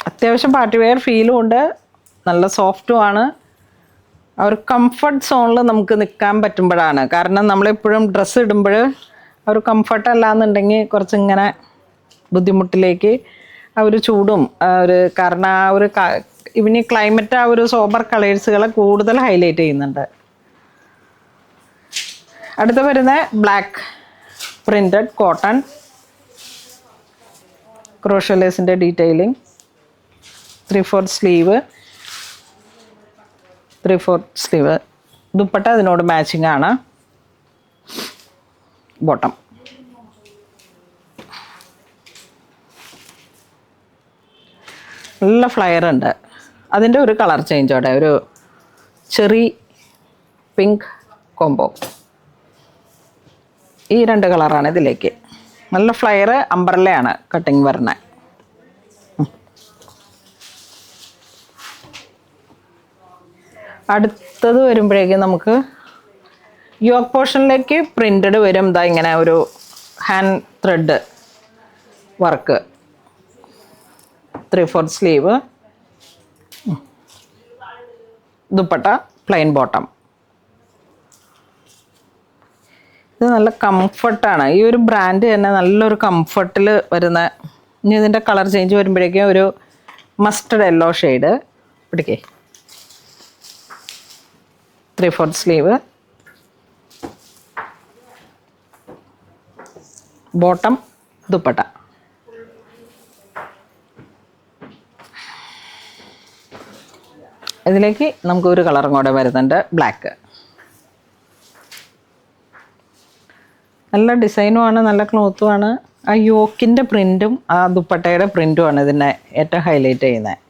അത്യാവശ്യം party wear ഫീലും ഉണ്ട്, നല്ല സോഫ്റ്റുമാണ്. ആ ഒരു കംഫർട്ട് സോണിൽ നമുക്ക് നിൽക്കാൻ പറ്റുമ്പോഴാണ്. കാരണം നമ്മളെപ്പോഴും ഡ്രസ്സ് ഇടുമ്പോൾ ആ ഒരു കംഫർട്ട് അല്ലാന്നുണ്ടെങ്കിൽ കുറച്ചിങ്ങനെ ബുദ്ധിമുട്ടിലേക്ക് ആ ഒരു ചൂടും കാരണം ആ ഒരു ഇവന് ക്ലൈമറ്റ് ആ ഒരു സോബർ കളേഴ്സുകളെ കൂടുതൽ ഹൈലൈറ്റ് ചെയ്യുന്നുണ്ട്. അടുത്ത വരുന്ന ബ്ലാക്ക് പ്രിൻറ്റഡ് കോട്ടൺ ക്രോഷലേസിൻ്റെ ഡീറ്റെയിലിംഗ്, 3/4 സ്ലീവ്, 3/4 സ്ലീവ്. ദുപ്പട്ട അതിനോട് മാച്ചിങ് ആണ്. ബോട്ടം നല്ല ഫ്ലയർ ഉണ്ട്. അതിൻ്റെ ഒരു കളർ ചേഞ്ചോടെ ഒരു ചെറി പിങ്ക് കോംബോ. ഈ 2 കളറാണ് ഇതിലേക്ക്. നല്ല ഫ്ലയർ, അംബ്രല്ലയാണ് കട്ടിങ് വരണേ. അടുത്തത് വരുമ്പോഴേക്കും നമുക്ക് യോക്ക് പോർഷനിലേക്ക് പ്രിൻറ്റഡ് വരും. ഇതാ ഇങ്ങനെ ഒരു hand thread work, 3/4 sleeve, dupatta plain bottom. ഇത് നല്ല കംഫർട്ടാണ്. ഈ ഒരു ബ്രാൻഡ് തന്നെ നല്ലൊരു കംഫർട്ടിൽ വരുന്ന. ഇനി ഇതിൻ്റെ കളർ ചേഞ്ച് വരുമ്പോഴേക്കും ഒരു മസ്റ്റർഡ് യെല്ലോ ഷെയ്ഡ് പിടിക്കേ. 3/4 സ്ലീവ്, ബോട്ടം, ദുപ്പട്ട. ഇതിലേക്ക് നമുക്ക് ഒരു കളറും കൂടെ വരുന്നുണ്ട്, ബ്ലാക്ക്. നല്ല ഡിസൈനുമാണ്, നല്ല ക്ലോത്തുമാണ്. ആ യോക്കിൻ്റെ പ്രിൻറ്റും ആ ദുപ്പട്ടയുടെ പ്രിൻറ്റുമാണ് ഇതിനെ ഏറ്റവും ഹൈലൈറ്റ് ചെയ്യുന്നത്.